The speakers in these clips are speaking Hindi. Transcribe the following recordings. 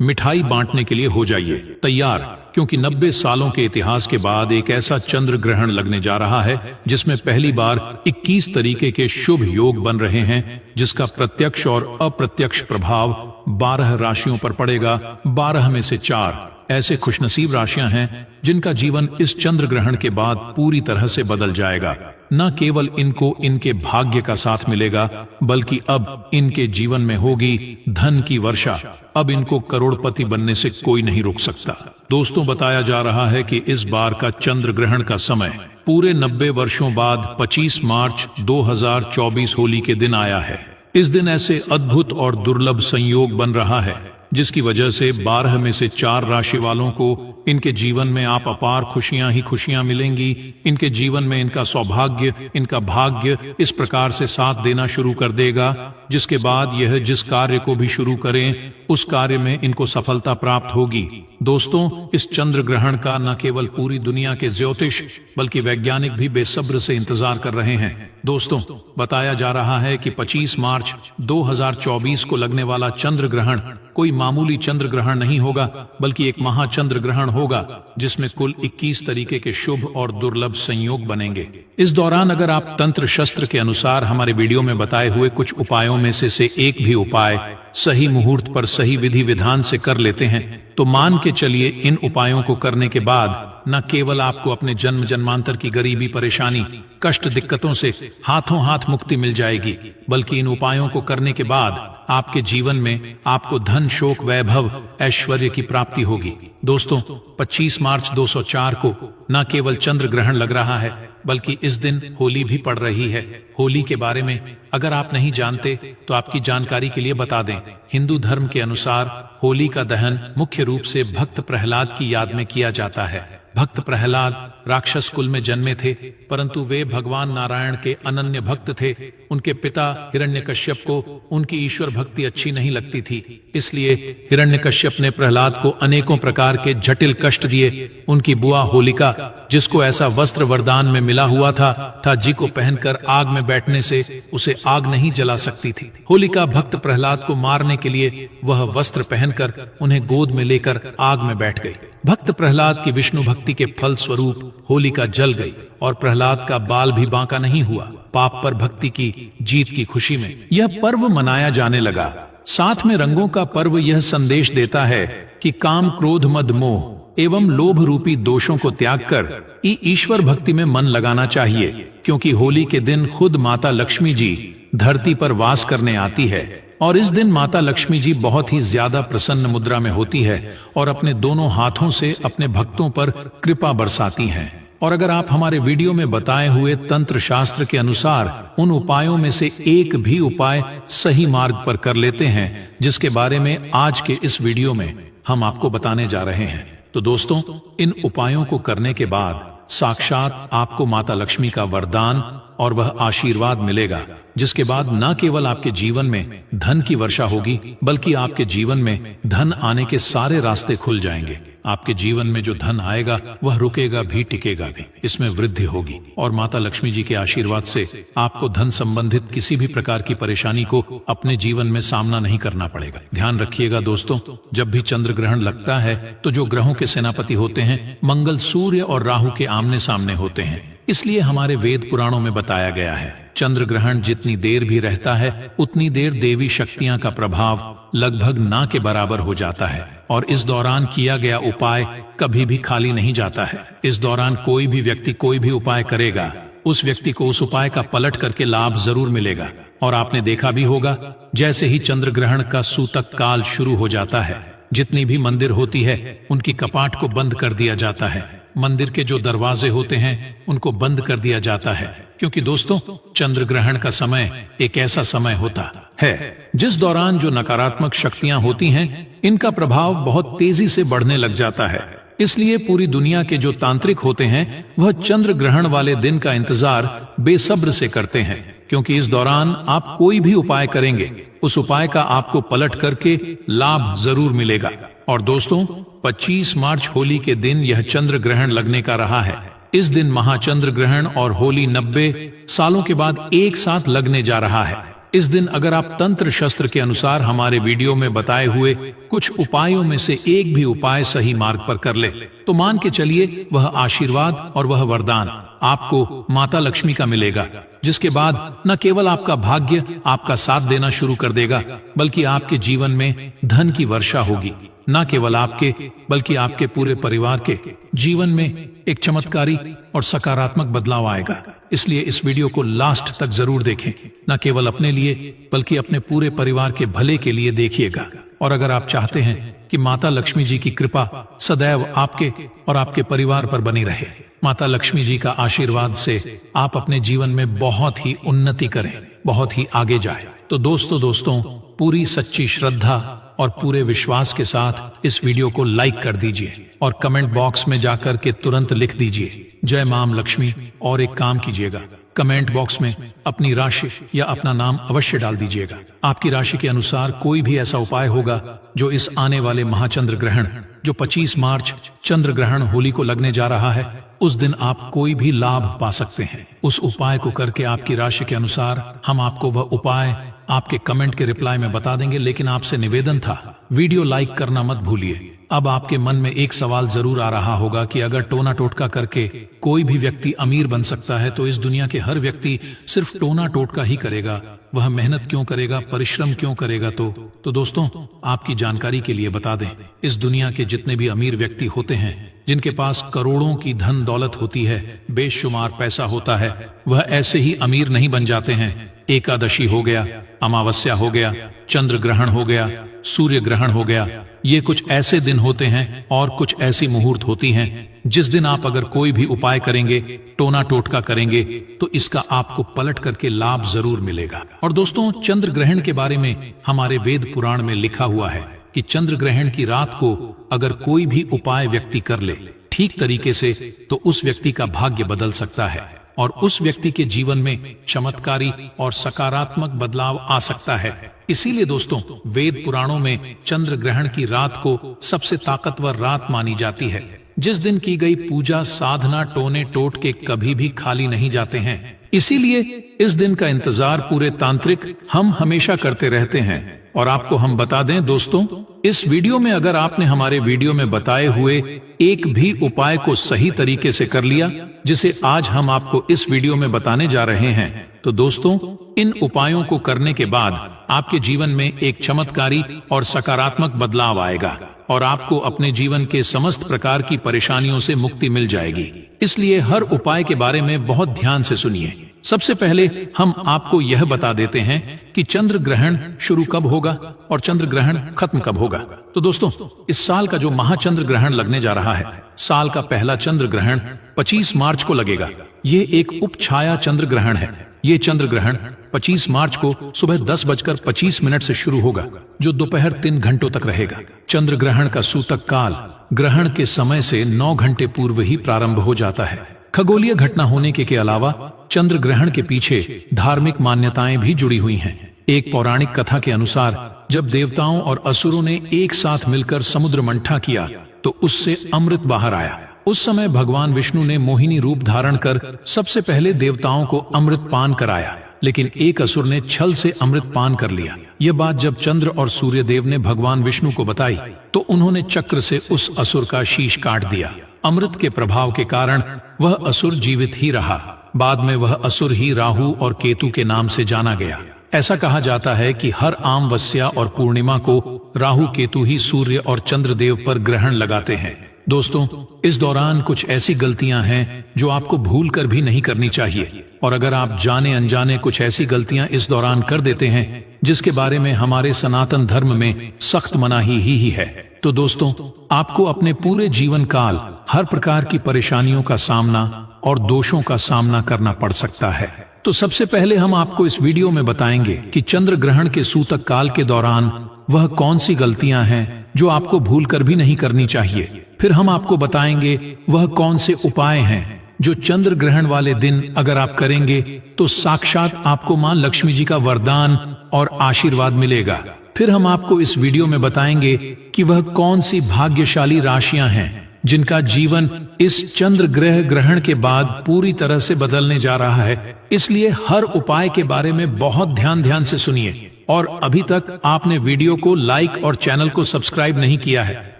मिठाई बांटने के लिए हो जाइए तैयार, क्योंकि 90 सालों के इतिहास के बाद एक ऐसा चंद्र ग्रहण लगने जा रहा है जिसमें पहली बार 21 तरीके के शुभ योग बन रहे हैं, जिसका प्रत्यक्ष और अप्रत्यक्ष प्रभाव 12 राशियों पर पड़ेगा। 12 में से 4 ऐसे खुशनसीब राशियां हैं जिनका जीवन इस चंद्र ग्रहण के बाद पूरी तरह से बदल जाएगा। न केवल इनको इनके भाग्य का साथ मिलेगा, बल्कि अब इनके जीवन में होगी धन की वर्षा। अब इनको करोड़पति बनने से कोई नहीं रोक सकता। दोस्तों, बताया जा रहा है कि इस बार का चंद्र ग्रहण का समय पूरे 90 वर्षों बाद 25 मार्च 2024 होली के दिन आया है। इस दिन ऐसे अद्भुत और दुर्लभ संयोग बन रहा है जिसकी वजह से 12 में से 4 राशि वालों को इनके जीवन में आप अपार खुशियां ही खुशियां मिलेंगी। इनके जीवन में इनका सौभाग्य, इनका भाग्य इस प्रकार से साथ देना शुरू कर देगा, जिसके बाद यह जिस कार्य को भी शुरू करें उस कार्य में इनको सफलता प्राप्त होगी। दोस्तों, इस चंद्र ग्रहण का न केवल पूरी दुनिया के ज्योतिष बल्कि वैज्ञानिक भी बेसब्र से इंतजार कर रहे हैं। दोस्तों, बताया जा रहा है कि 25 मार्च 2024 को लगने वाला चंद्र ग्रहण कोई मामूली चंद्र ग्रहण नहीं होगा, बल्कि एक महाचंद्र ग्रहण होगा जिसमें कुल 21 तरीके के शुभ और दुर्लभ संयोग बनेंगे। इस दौरान अगर आप तंत्र शस्त्र के अनुसार हमारे वीडियो में बताए हुए कुछ उपायों में से एक भी उपाय सही मुहूर्त पर सही विधि विधान से कर लेते हैं तो मान के चलिए इन उपायों को करने के बाद न केवल आपको अपने जन्म जन्मांतर की गरीबी, परेशानी, कष्ट, दिक्कतों से हाथों हाथ मुक्ति मिल जाएगी, बल्कि इन उपायों को करने के बाद आपके जीवन में आपको धन, शोक, वैभव, ऐश्वर्य की प्राप्ति होगी। दोस्तों, 25 मार्च 2004 को न केवल चंद्र ग्रहण लग रहा है बल्कि इस दिन होली भी पड़ रही है। होली के बारे में अगर आप नहीं जानते तो आपकी जानकारी के लिए बता दें। हिंदू धर्म के अनुसार होली का दहन मुख्य रूप से भक्त प्रहलाद की याद में किया जाता है। भक्त प्रहलाद राक्षस कुल में जन्मे थे, परंतु वे भगवान नारायण के अनन्य भक्त थे। उनके पिता हिरण्यकश्यप को उनकी ईश्वर भक्ति अच्छी नहीं लगती थी, इसलिए हिरण्यकश्यप ने प्रहलाद को अनेकों प्रकार के जटिल कष्ट दिए। उनकी बुआ होलिका, जिसको ऐसा वस्त्र वरदान में मिला हुआ था जी को पहनकर आग में बैठने से उसे आग नहीं जला सकती थी। होलिका भक्त प्रहलाद को मारने के लिए वह वस्त्र पहनकर उन्हें गोद में लेकर आग में बैठ गई। भक्त प्रहलाद की विष्णु भक्ति के फल स्वरूप होलिका जल गई और प्रहलाद का बाल भी बांका नहीं हुआ। पाप पर भक्ति की जीत की खुशी में यह पर्व मनाया जाने लगा। साथ में रंगों का पर्व यह संदेश देता है कि काम, क्रोध, मद, मोह एवं लोभ रूपी दोषों को त्याग कर ईश्वर भक्ति में मन लगाना चाहिए, क्योंकि होली के दिन खुद माता लक्ष्मी जी धरती पर वास करने आती है और इस दिन माता लक्ष्मी जी बहुत ही ज्यादा प्रसन्न मुद्रा में होती है और अपने दोनों हाथों से अपने भक्तों पर कृपा बरसाती हैं। और अगर आप हमारे वीडियो में बताए हुए तंत्र शास्त्र के अनुसार उन उपायों में से एक भी उपाय सही मार्ग पर कर लेते हैं, जिसके बारे में आज के इस वीडियो में हम आपको बताने जा रहे हैं, तो दोस्तों, इन उपायों को करने के बाद साक्षात आपको माता लक्ष्मी का वरदान और वह आशीर्वाद मिलेगा, जिसके बाद न केवल आपके जीवन में धन की वर्षा होगी बल्कि आपके जीवन में धन आने के सारे रास्ते खुल जाएंगे। आपके जीवन में जो धन आएगा वह रुकेगा भी, टिकेगा भी, इसमें वृद्धि होगी और माता लक्ष्मी जी के आशीर्वाद से आपको धन संबंधित किसी भी प्रकार की परेशानी को अपने जीवन में सामना नहीं करना पड़ेगा। ध्यान रखिएगा दोस्तों, जब भी चंद्र ग्रहण लगता है तो जो ग्रहों के सेनापति होते हैं मंगल, सूर्य और राहु के आमने सामने होते हैं, इसलिए हमारे वेद पुराणों में बताया गया है चंद्र ग्रहण जितनी देर भी रहता है उतनी देर देवी शक्तियां का प्रभाव लगभग ना के बराबर हो जाता है और इस दौरान किया गया उपाय कभी भी खाली नहीं जाता है। इस दौरान कोई भी व्यक्ति कोई भी उपाय करेगा, उस व्यक्ति को उस उपाय का पलट करके लाभ जरूर मिलेगा। और आपने देखा भी होगा, जैसे ही चंद्र ग्रहण का सूतक काल शुरू हो जाता है, जितनी भी मंदिर होती है उनकी कपाट को बंद कर दिया जाता है। मंदिर के जो दरवाजे होते हैं उनको बंद कर दिया जाता है, क्योंकि दोस्तों, चंद्र ग्रहण का समय एक ऐसा समय होता है जिस दौरान जो नकारात्मक शक्तियां होती हैं इनका प्रभाव बहुत तेजी से बढ़ने लग जाता है। इसलिए पूरी दुनिया के जो तांत्रिक होते हैं वह चंद्र ग्रहण वाले दिन का इंतजार बेसब्र से करते हैं, क्योंकि इस दौरान आप कोई भी उपाय करेंगे उस उपाय का आपको पलट करके लाभ जरूर मिलेगा। और दोस्तों, 25 मार्च होली के दिन यह चंद्र ग्रहण लगने का रहा है। इस दिन महाचंद्र ग्रहण और होली 90 सालों के बाद एक साथ लगने जा रहा है। इस दिन अगर आप तंत्र शस्त्र के अनुसार हमारे वीडियो में बताए हुए कुछ उपायों में से एक भी उपाय सही मार्ग पर कर ले तो मान के चलिए वह आशीर्वाद और वह वरदान आपको माता लक्ष्मी का मिलेगा, जिसके बाद न केवल आपका भाग्य आपका साथ देना शुरू कर देगा बल्कि आपके जीवन में धन की वर्षा होगी। न केवल आपके बल्कि आपके पूरे परिवार के जीवन में एक चमत्कारी और सकारात्मक बदलाव आएगा। इसलिए इस वीडियो को लास्ट तक जरूर देखें, न केवल अपने लिए बल्कि अपने पूरे परिवार के भले के लिए देखिएगा। और अगर आप चाहते हैं कि माता लक्ष्मी जी की कृपा सदैव आपके और आपके परिवार पर बनी रहे, माता लक्ष्मी जी का आशीर्वाद से आप अपने जीवन में बहुत ही उन्नति करें, बहुत ही आगे जाए, तो दोस्तों पूरी सच्ची श्रद्धा और पूरे विश्वास के साथ इस वीडियो को लाइक कर दीजिए और कमेंट बॉक्स में जाकर के तुरंत लिख दीजिए जय मां लक्ष्मी। और एक काम कीजिएगा, कमेंट बॉक्स में अपनी राशि या अपना नाम अवश्य डाल दीजिएगा। आपकी राशि के अनुसार कोई भी ऐसा उपाय होगा जो इस आने वाले महाचंद्र ग्रहण जो 25 मार्च चंद्र ग्रहण होली को लगने जा रहा है, उस दिन आप कोई भी लाभ पा सकते हैं। उस उपाय को करके आपकी राशि के अनुसार हम आपको वह उपाय आपके कमेंट के रिप्लाई में बता देंगे। लेकिन आपसे निवेदन था, वीडियो लाइक करना मत भूलिए। अब आपके मन में एक सवाल जरूर आ रहा होगा कि अगर टोना टोटका करके कोई भी व्यक्ति अमीर बन सकता है तो इस दुनिया के हर व्यक्ति सिर्फ टोना टोटका ही करेगा, वह मेहनत क्यों करेगा, परिश्रम क्यों करेगा? तो दोस्तों आपकी जानकारी के लिए बता दें, इस दुनिया के जितने भी अमीर व्यक्ति होते हैं जिनके पास करोड़ों की धन दौलत होती है, बेशुमार पैसा होता है, वह ऐसे ही अमीर नहीं बन जाते हैं। एकादशी हो गया, अमावस्या हो गया, चंद्र ग्रहण हो गया, सूर्य ग्रहण हो गया, ये कुछ ऐसे दिन होते हैं और कुछ ऐसी मुहूर्त होती हैं जिस दिन आप अगर कोई भी उपाय करेंगे, टोना टोटका करेंगे, तो इसका आपको पलट करके लाभ जरूर मिलेगा। और दोस्तों चंद्र ग्रहण के बारे में हमारे वेद पुराण में लिखा हुआ है कि चंद्र ग्रहण की रात को अगर कोई भी उपाय व्यक्ति कर ले ठीक तरीके से तो उस व्यक्ति का भाग्य बदल सकता है और उस व्यक्ति के जीवन में चमत्कारी और सकारात्मक बदलाव आ सकता है। इसीलिए दोस्तों वेद पुराणों में चंद्र ग्रहण की रात को सबसे ताकतवर रात मानी जाती है, जिस दिन की गई पूजा साधना टोने टोट के कभी भी खाली नहीं जाते हैं। इसीलिए इस दिन का इंतजार पूरे तांत्रिक हम हमेशा करते रहते हैं। और आपको हम बता दें दोस्तों, इस वीडियो में अगर आपने हमारे वीडियो में बताए हुए एक भी उपाय को सही तरीके से कर लिया, जिसे आज हम आपको इस वीडियो में बताने जा रहे हैं, तो दोस्तों इन उपायों को करने के बाद आपके जीवन में एक चमत्कारी और सकारात्मक बदलाव आएगा और आपको अपने जीवन के समस्त प्रकार की परेशानियों से मुक्ति मिल जाएगी। इसलिए हर उपाय के बारे में बहुत ध्यान से सुनिए। सबसे पहले हम आपको यह बता देते हैं कि चंद्र ग्रहण शुरू कब होगा और चंद्र ग्रहण खत्म कब होगा। तो दोस्तों इस साल का जो महाचंद्र ग्रहण लगने जा रहा है, साल का पहला चंद्र ग्रहण 25 मार्च को लगेगा। ये एक उपछाया चंद्र ग्रहण है। ये चंद्र ग्रहण 25 मार्च को सुबह 10:25 से शुरू होगा, जो दोपहर 3 घंटों तक रहेगा। चंद्र ग्रहण का सूतक काल ग्रहण के समय से 9 घंटे पूर्व ही प्रारंभ हो जाता है। खगोलीय घटना होने के अलावा चंद्र ग्रहण के पीछे धार्मिक मान्यताएं भी जुड़ी हुई हैं। एक पौराणिक कथा के अनुसार जब देवताओं और असुरों ने एक साथ मिलकर समुद्र मंथा किया तो उससे अमृत बाहर आया। उस समय भगवान विष्णु ने मोहिनी रूप धारण कर सबसे पहले देवताओं को अमृत पान कराया, लेकिन एक असुर ने छल से अमृत पान कर लिया। यह बात जब चंद्र और सूर्य देव ने भगवान विष्णु को बताई तो उन्होंने चक्र से उस असुर का शीश काट दिया। अमृत के प्रभाव के कारण वह असुर जीवित ही रहा। बाद में वह असुर ही राहु और केतु के नाम से जाना गया। ऐसा कहा जाता है कि हर अमावस्या और पूर्णिमा को राहु केतु ही सूर्य और चंद्र देव पर ग्रहण लगाते हैं। दोस्तों इस दौरान कुछ ऐसी गलतियां हैं जो आपको भूल कर भी नहीं करनी चाहिए, और अगर आप जाने अनजाने कुछ ऐसी गलतियां इस दौरान कर देते हैं जिसके बारे में हमारे सनातन धर्म में सख्त मनाही ही है, तो दोस्तों आपको अपने पूरे जीवन काल हर प्रकार की परेशानियों का सामना और दोषों का सामना करना पड़ सकता है। तो सबसे पहले हम आपको इस वीडियो में बताएंगे कि चंद्र ग्रहण के सूतक काल के दौरान वह कौन सी गलतियां हैं जो आपको भूल कर भी नहीं करनी चाहिए। फिर हम आपको बताएंगे वह कौन से उपाय हैं जो चंद्र ग्रहण वाले दिन अगर आप करेंगे तो साक्षात आपको मां लक्ष्मी जी का वरदान और आशीर्वाद मिलेगा। फिर हम आपको इस वीडियो में बताएंगे कि वह कौन सी भाग्यशाली राशियां हैं जिनका जीवन इस चंद्र ग्रह ग्रहण के बाद पूरी तरह से बदलने जा रहा है। इसलिए हर उपाय के बारे में बहुत ध्यान से सुनिए। और अभी तक आपने वीडियो को लाइक और चैनल को सब्सक्राइब नहीं किया है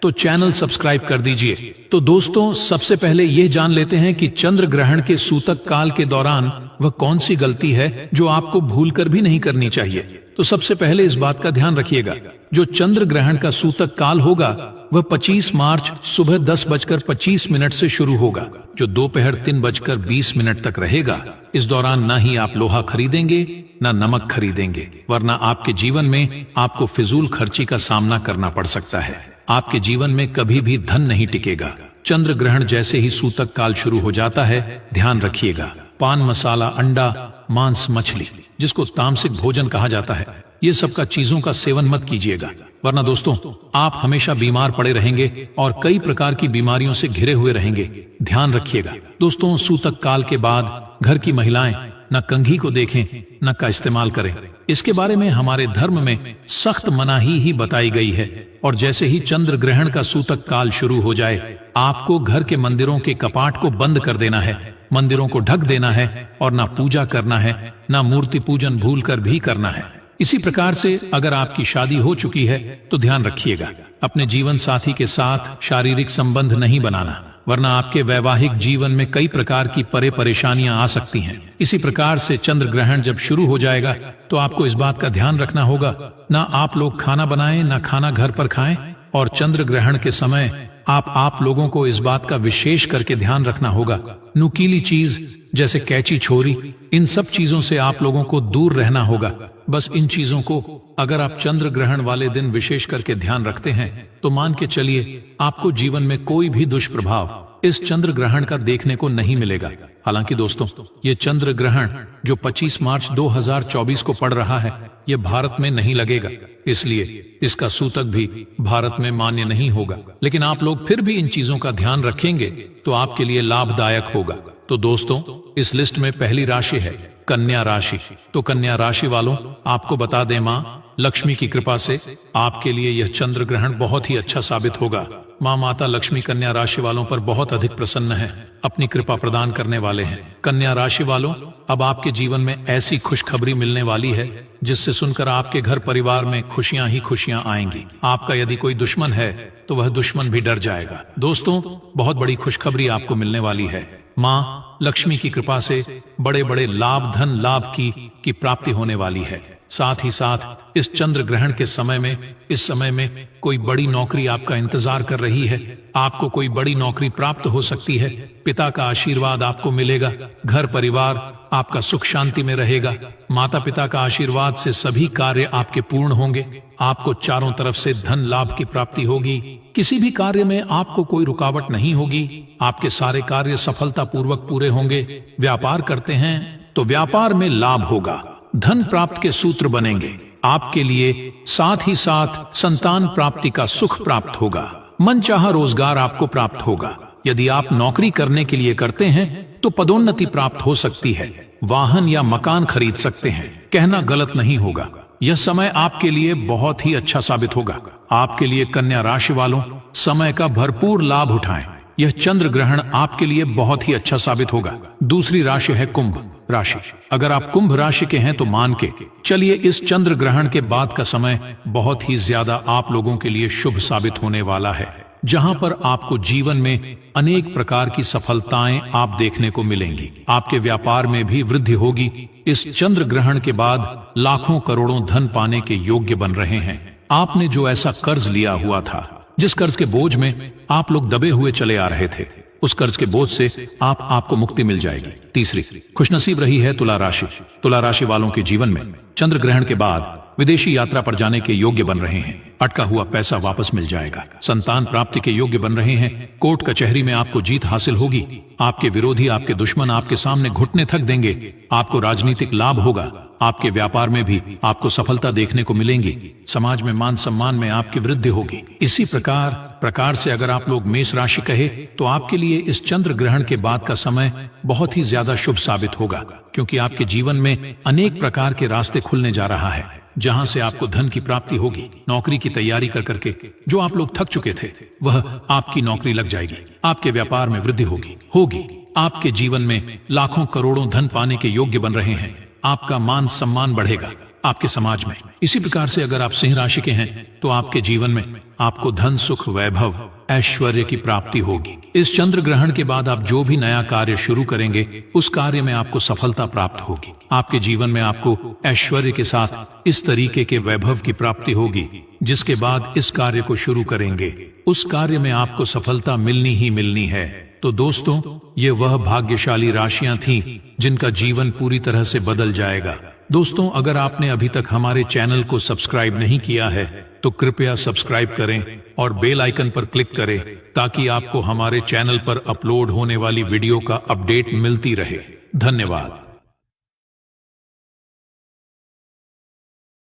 तो चैनल सब्सक्राइब कर दीजिए। तो दोस्तों, सबसे पहले यह जान लेते हैं कि चंद्र ग्रहण के सूतक काल के दौरान वह कौन सी गलती है जो आपको भूलकर भी नहीं करनी चाहिए। तो सबसे पहले इस बात का ध्यान रखिएगा, जो चंद्र ग्रहण का सूतक काल होगा वह 25 मार्च सुबह 10:25 से शुरू होगा, जो दोपहर 3:20 तक रहेगा। इस दौरान न ही आप लोहा खरीदेंगे न नमक खरीदेंगे, वरना आपके जीवन में आपको फिजूल खर्ची का सामना करना पड़ सकता है। आपके जीवन में कभी भी धन नहीं टिकेगा। चंद्र ग्रहण जैसे ही सूतक काल शुरू हो जाता है, ध्यान रखिएगा, पान मसाला, अंडा, मांस, मछली, जिसको तामसिक भोजन कहा जाता है, ये सब का चीजों का सेवन मत कीजिएगा, वरना दोस्तों आप हमेशा बीमार पड़े रहेंगे और कई प्रकार की बीमारियों से घिरे हुए रहेंगे। ध्यान रखिएगा दोस्तों, सूतक काल के बाद घर की महिलाएं न कंघी को देखें न का इस्तेमाल करें। इसके बारे में हमारे धर्म में सख्त मनाही ही बताई गई है। और जैसे ही चंद्र ग्रहण का सूतक काल शुरू हो जाए, आपको घर के मंदिरों के कपाट को बंद कर देना है, मंदिरों को ढक देना है और ना पूजा करना है, ना मूर्ति पूजन भूलकर भी करना है। इसी प्रकार से अगर आपकी शादी हो चुकी है तो ध्यान रखिएगा, अपने जीवन साथी के साथ शारीरिक संबंध नहीं बनाना, वरना आपके वैवाहिक जीवन में कई प्रकार की परेशानियां आ सकती हैं। इसी प्रकार से चंद्र ग्रहण जब शुरू हो जाएगा तो आपको इस बात का ध्यान रखना होगा, ना आप लोग खाना बनाएं ना खाना घर पर खाएं। और चंद्र ग्रहण के समय आप लोगों को इस बात का विशेष करके ध्यान रखना होगा, नुकीली चीज जैसे कैंची, छोरी, इन सब चीजों से आप लोगों को दूर रहना होगा। बस इन चीजों को अगर आप चंद्र ग्रहण वाले दिन विशेष करके ध्यान रखते हैं तो मान के चलिए आपको जीवन में कोई भी दुष्प्रभाव इस चंद्र ग्रहण का देखने को नहीं मिलेगा। हालांकि दोस्तों, ये चंद्र ग्रहण जो 25 मार्च 2024 को पड़ रहा है, ये भारत में नहीं लगेगा, इसलिए इसका सूतक भी भारत में मान्य नहीं होगा। लेकिन आप लोग फिर भी इन चीजों का ध्यान रखेंगे तो आपके लिए लाभदायक होगा। तो दोस्तों, इस लिस्ट में पहली राशि है कन्या राशि। तो कन्या राशि वालों, आपको बता दें, माँ लक्ष्मी की कृपा से आपके लिए यह चंद्र ग्रहण बहुत ही अच्छा साबित होगा। माँ माता लक्ष्मी कन्या राशि वालों पर बहुत अधिक प्रसन्न है, अपनी कृपा प्रदान करने वाले हैं। कन्या राशि वालों, अब आपके जीवन में ऐसी खुशखबरी मिलने वाली है जिससे सुनकर आपके घर परिवार में खुशियां ही खुशियां आएंगी। आपका यदि कोई दुश्मन है तो वह दुश्मन भी डर जाएगा। दोस्तों, बहुत बड़ी खुशखबरी आपको मिलने वाली है। माँ लक्ष्मी की कृपा से बड़े बड़े लाभ, धन लाभ की प्राप्ति होने वाली है। साथ ही साथ इस चंद्र ग्रहण के समय में, इस समय में कोई बड़ी नौकरी आपका इंतजार कर रही है। आपको कोई बड़ी नौकरी प्राप्त हो सकती है। पिता का आशीर्वाद आपको मिलेगा। घर परिवार आपका सुख शांति में रहेगा। माता पिता का आशीर्वाद से सभी कार्य आपके पूर्ण होंगे। आपको चारों तरफ से धन लाभ की प्राप्ति होगी। किसी भी कार्य में आपको कोई रुकावट नहीं होगी। आपके सारे कार्य सफलता पूर्वक पूरे होंगे। व्यापार करते हैं तो व्यापार में लाभ होगा। धन प्राप्त के सूत्र बनेंगे आपके लिए। साथ ही साथ संतान प्राप्ति का सुख प्राप्त होगा। मनचाहा रोजगार आपको प्राप्त होगा। यदि आप नौकरी करने के लिए करते हैं तो पदोन्नति प्राप्त हो सकती है। वाहन या मकान खरीद सकते हैं। कहना गलत नहीं होगा। यह समय आपके लिए बहुत ही अच्छा साबित होगा। आपके लिए कन्या राशि वालों, समय का भरपूर लाभ उठाएं। यह चंद्र ग्रहण आपके लिए बहुत ही अच्छा साबित होगा। दूसरी राशि है कुंभ राशि। अगर आप कुंभ राशि के हैं तो मान के चलिए इस चंद्र ग्रहण के बाद का समय बहुत ही ज्यादा आप लोगों के लिए शुभ साबित होने वाला है, जहां पर आपको जीवन में अनेक प्रकार की सफलताएं आप देखने को मिलेंगी। आपके व्यापार में भी वृद्धि होगी। इस चंद्र ग्रहण के बाद लाखों करोड़ों धन पाने के योग्य बन रहे हैं। आपने जो ऐसा कर्ज लिया हुआ था, जिस कर्ज के बोझ में आप लोग दबे हुए चले आ रहे थे, उस कर्ज के बोझ से आपको मुक्ति मिल जाएगी। तीसरी खुशनसीब रही है तुला राशि। तुला राशि वालों के जीवन में चंद्र ग्रहण के बाद विदेशी यात्रा पर जाने के योग्य बन रहे हैं। अटका हुआ पैसा वापस मिल जाएगा। संतान प्राप्ति के योग्य बन रहे हैं। कोर्ट कचहरी में आपको जीत हासिल होगी। आपके विरोधी, आपके दुश्मन आपके सामने घुटने थक देंगे। आपको राजनीतिक लाभ होगा। आपके व्यापार में भी आपको सफलता देखने को मिलेंगी। समाज में मान सम्मान में आपकी वृद्धि होगी। इसी प्रकार से अगर आप लोग मेष राशि कहे तो आपके लिए इस चंद्र ग्रहण के बाद का समय बहुत ही ज्यादा शुभ साबित होगा, क्योंकि आपके जीवन में अनेक प्रकार के रास्ते खुलने जा रहा है। जहां से आपको धन की प्राप्ति होगी। नौकरी की तैयारी कर करके जो आप लोग थक चुके थे, वह आपकी नौकरी लग जाएगी। आपके व्यापार में वृद्धि होगी। आपके जीवन में लाखों करोड़ों धन पाने के योग्य बन रहे हैं। आपका मान सम्मान बढ़ेगा आपके समाज में। इसी प्रकार से अगर आप सिंह राशि के हैं तो आपके जीवन में आपको धन, सुख, वैभव, ऐश्वर्य की प्राप्ति होगी। इस चंद्र ग्रहण के बाद आप जो भी नया कार्य शुरू करेंगे, उस कार्य में आपको सफलता प्राप्त होगी। आपके जीवन में आपको ऐश्वर्य के साथ इस तरीके के वैभव की प्राप्ति होगी, जिसके बाद इस कार्य को शुरू करेंगे, उस कार्य में आपको सफलता मिलनी ही मिलनी है। तो दोस्तों, ये वह भाग्यशाली राशियां थीं जिनका जीवन पूरी तरह से बदल जाएगा। दोस्तों, अगर आपने अभी तक हमारे चैनल को सब्सक्राइब नहीं किया है तो कृपया सब्सक्राइब करें और बेल आइकन पर क्लिक करें, ताकि आपको हमारे चैनल पर अपलोड होने वाली वीडियो का अपडेट मिलती रहे। धन्यवाद।